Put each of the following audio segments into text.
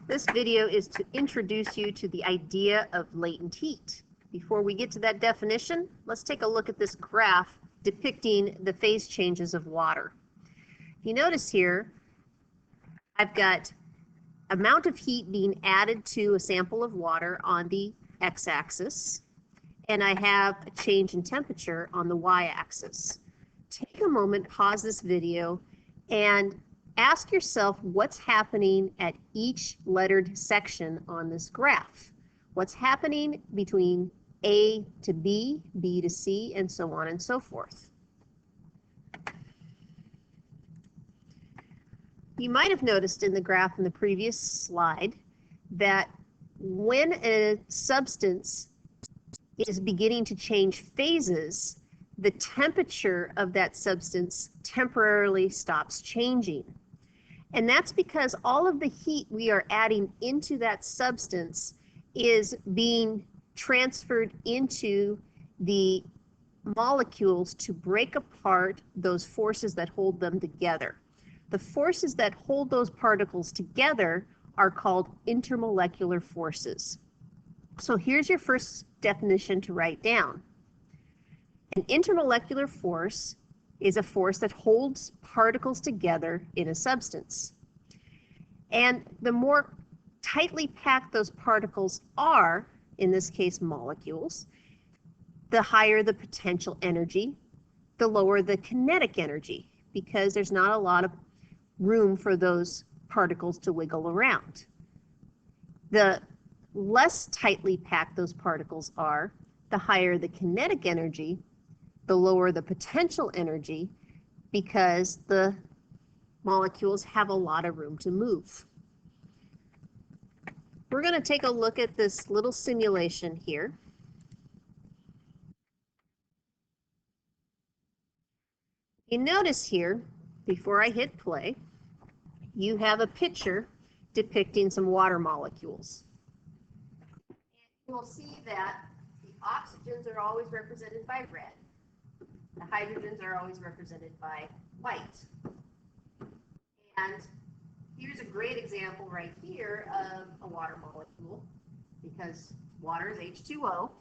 This video is to introduce you to the idea of latent heat. Before we get to that definition, let's take a look at this graph depicting the phase changes of water. If you notice here, I've got amount of heat being added to a sample of water on the x-axis, and I have a change in temperature on the y-axis. Take a moment, pause this video, and ask yourself what's happening at each lettered section on this graph. What's happening between A to B, B to C, and so on and so forth. You might have noticed in the graph in the previous slide that when a substance is beginning to change phases, the temperature of that substance temporarily stops changing. And that's because all of the heat we are adding into that substance is being transferred into the molecules to break apart those forces that hold them together. The forces that hold those particles together are called intermolecular forces. So here's your first definition to write down. An intermolecular force is a force that holds particles together in a substance. And the more tightly packed those particles are, in this case molecules, the higher the potential energy, the lower the kinetic energy, because there's not a lot of room for those particles to wiggle around. The less tightly packed those particles are, the higher the kinetic energy, the lower the potential energy, because the molecules have a lot of room to move. We're going to take a look at this little simulation here. You notice here, before I hit play, you have a picture depicting some water molecules. And you will see that the oxygens are always represented by red. The hydrogens are always represented by white. And here's a great example right here of a water molecule, because water is H2O,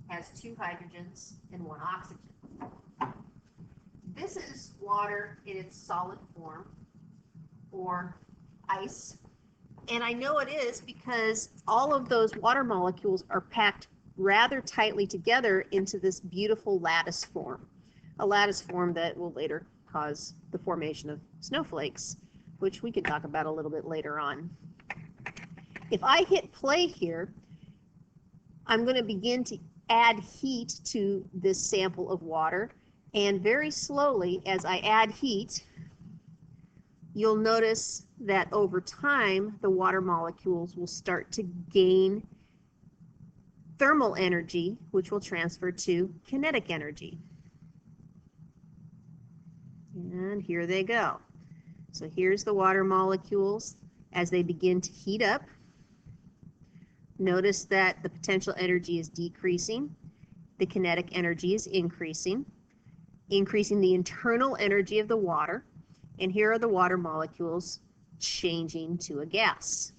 has 2 hydrogens and 1 oxygen. This is water in its solid form, or ice. And I know it is because all of those water molecules are packed rather tightly together into this beautiful lattice form. A lattice form that will later cause the formation of snowflakes, which we can talk about a little bit later on. If I hit play here, I'm going to begin to add heat to this sample of water, and very slowly as I add heat, you'll notice that over time the water molecules will start to gain thermal energy, which will transfer to kinetic energy. And here they go. So here's the water molecules as they begin to heat up. Notice that the potential energy is decreasing, the kinetic energy is increasing the internal energy of the water, and here are the water molecules changing to a gas.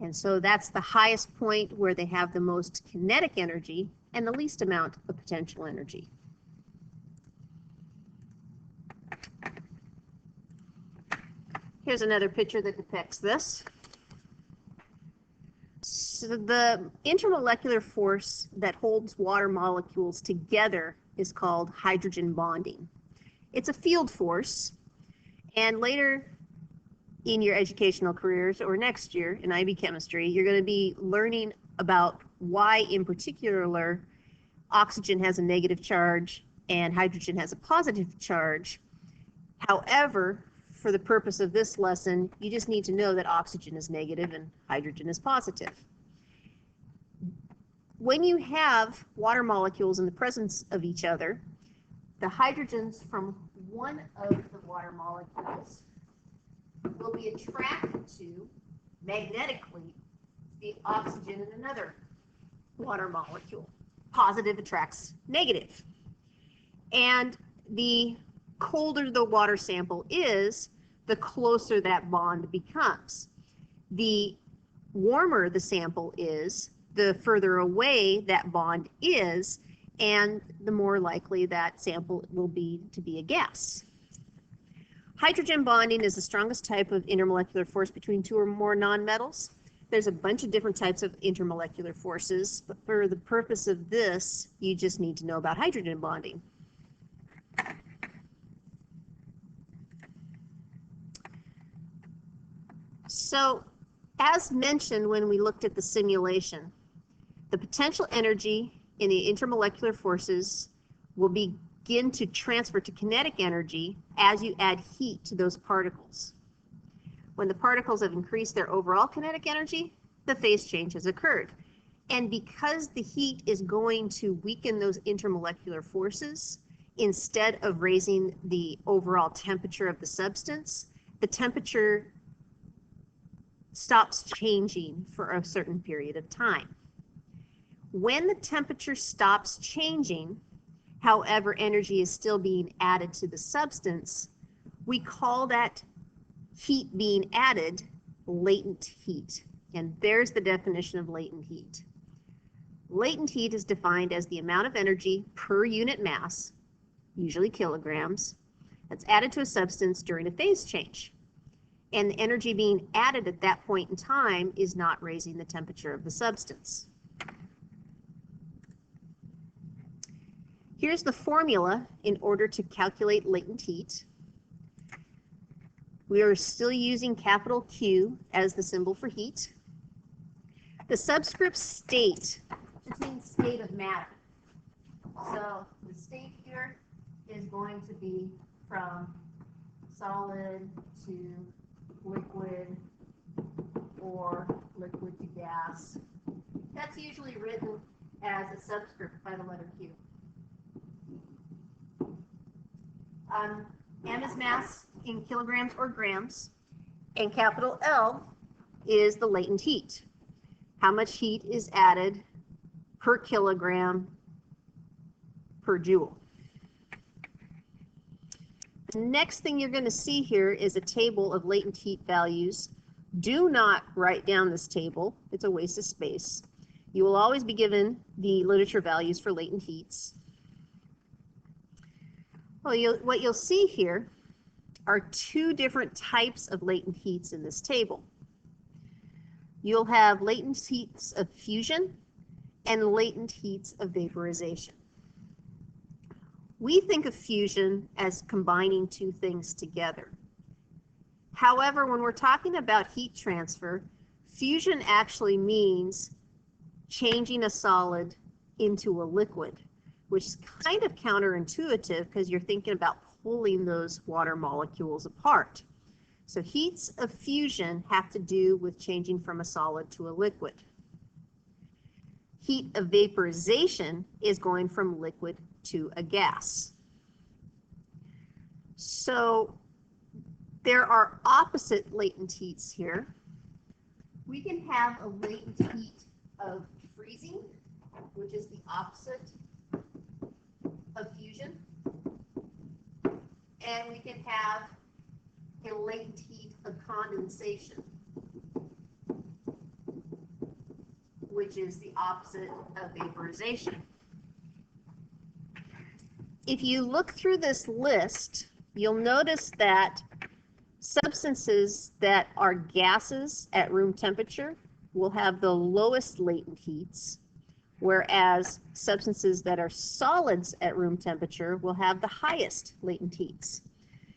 And so that's the highest point where they have the most kinetic energy and the least amount of potential energy. Here's another picture that depicts this. So the intermolecular force that holds water molecules together is called hydrogen bonding. It's a field force, and later in your educational careers or next year in IB chemistry, you're going to be learning about why in particular oxygen has a negative charge and hydrogen has a positive charge. However, for the purpose of this lesson, you just need to know that oxygen is negative and hydrogen is positive. When you have water molecules in the presence of each other, the hydrogens from one of the water molecules will be attracted to, magnetically, the oxygen in another water molecule. Positive attracts negative. And the colder the water sample is, the closer that bond becomes. The warmer the sample is, the further away that bond is, and the more likely that sample will be to be a gas. Hydrogen bonding is the strongest type of intermolecular force between two or more nonmetals. There's a bunch of different types of intermolecular forces, but for the purpose of this, you just need to know about hydrogen bonding. So, as mentioned when we looked at the simulation, the potential energy in the intermolecular forces will begin to transfer to kinetic energy as you add heat to those particles. When the particles have increased their overall kinetic energy, the phase change has occurred. And because the heat is going to weaken those intermolecular forces, instead of raising the overall temperature of the substance, the temperature stops changing for a certain period of time. When the temperature stops changing, however, energy is still being added to the substance, we call that heat being added latent heat. And there's the definition of latent heat. Latent heat is defined as the amount of energy per unit mass, usually kilograms, that's added to a substance during a phase change. And the energy being added at that point in time is not raising the temperature of the substance. Here's the formula in order to calculate latent heat. We are still using capital Q as the symbol for heat. The subscript state just means state of matter. So the state here is going to be from solid to liquid or liquid to gas. That's usually written as a subscript by the letter Q. M is mass in kilograms or grams, and capital L is the latent heat. How much heat is added per kilogram per joule. The next thing you're going to see here is a table of latent heat values. Do not write down this table. It's a waste of space. You will always be given the literature values for latent heats. Well, what you'll see here are two different types of latent heats in this table. You'll have latent heats of fusion and latent heats of vaporization. We think of fusion as combining two things together. However, when we're talking about heat transfer, fusion actually means changing a solid into a liquid, which is kind of counterintuitive because you're thinking about pulling those water molecules apart. So heats of fusion have to do with changing from a solid to a liquid. Heat of vaporization is going from liquid to a gas. So there are opposite latent heats here. We can have a latent heat of freezing, which is the opposite of fusion. And we can have a latent heat of condensation, which is the opposite of vaporization. If you look through this list, you'll notice that substances that are gases at room temperature will have the lowest latent heats, whereas substances that are solids at room temperature will have the highest latent heats.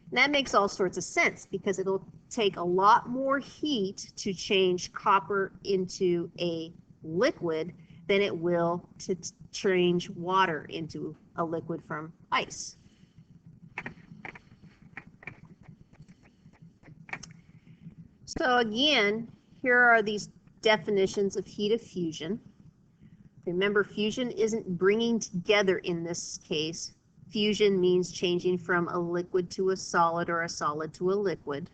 And that makes all sorts of sense because it'll take a lot more heat to change copper into a liquid than it will to change water into a liquid from ice. So again, here are these definitions of heat of fusion. Remember, fusion isn't bringing together in this case. Fusion means changing from a liquid to a solid or a solid to a liquid.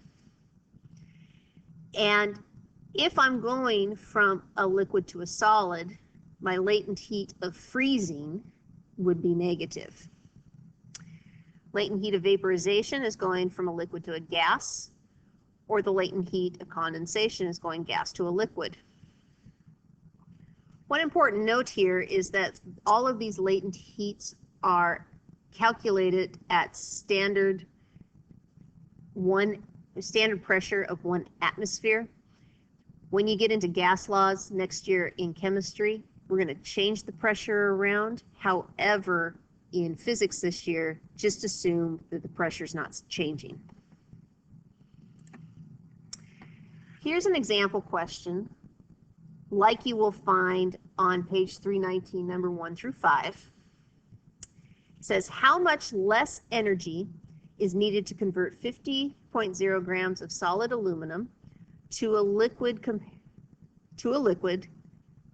And if I'm going from a liquid to a solid, my latent heat of freezing would be negative. Latent heat of vaporization is going from a liquid to a gas, or the latent heat of condensation is going gas to a liquid. One important note here is that all of these latent heats are calculated at standard pressure of 1 atmosphere. When you get into gas laws next year in chemistry, we're going to change the pressure around. However, in physics this year, just assume that the pressure is not changing. Here's an example question, like you will find on page 319, number 1 through 5. It says, how much less energy is needed to convert 50.0 grams of solid aluminum to a liquid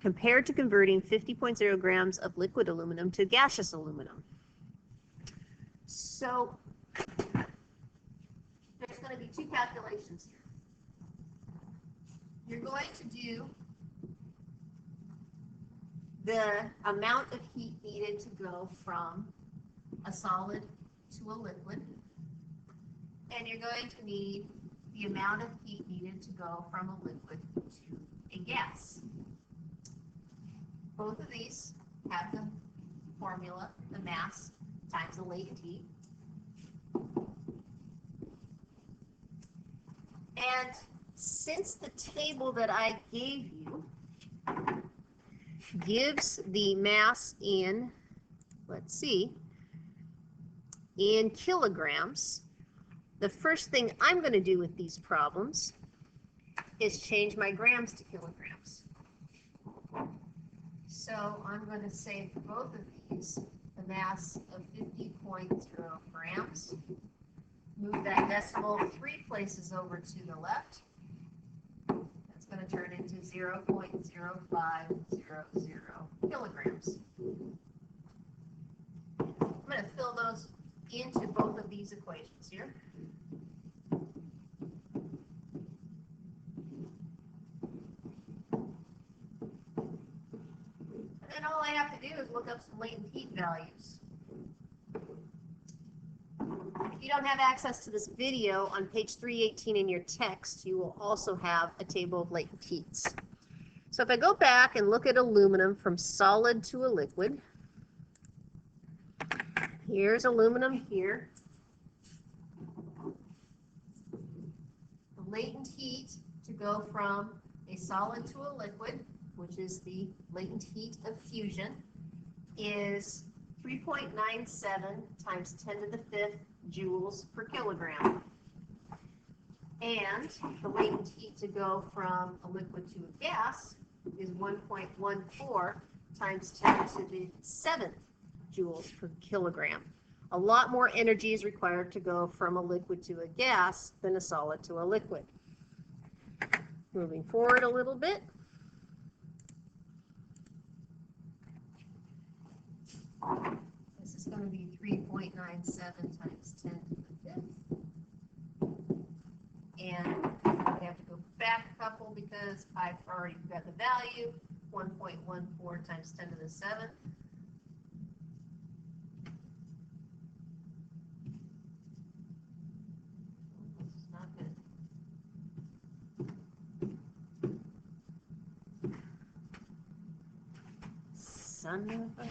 compared to converting 50.0 grams of liquid aluminum to gaseous aluminum? So there's going to be two calculations here. You're going to do the amount of heat needed to go from a solid to a liquid, and you're going to need the amount of heat needed to go from a liquid to a gas. Both of these have the formula, the mass times the latent heat. And since the table that I gave you gives the mass in, let's see, in kilograms, the first thing I'm going to do with these problems is change my grams to kilograms. So I'm going to say for both of these, the mass of 50.0 grams. Move that decimal 3 places over to the left. That's going to turn into 0.0500 kilograms. I'm going to fill those into both of these equations here. And then all I have to do is look up some latent heat values. If you don't have access to this video, on page 318 in your text, you will also have a table of latent heats. So if I go back and look at aluminum from solid to a liquid, here's aluminum here. The latent heat to go from a solid to a liquid, which is the latent heat of fusion, is 3.97 times 10 to the 5th joules per kilogram. And the latent heat to go from a liquid to a gas is 1.14 times 10 to the 7th joules per kilogram. A lot more energy is required to go from a liquid to a gas than a solid to a liquid. Moving forward a little bit. This is going to be 3.97 times 10 to the 5th. And we have to go back a couple because I've already got the value, 1.14 times 10 to the 7th. This is not good. Son of a...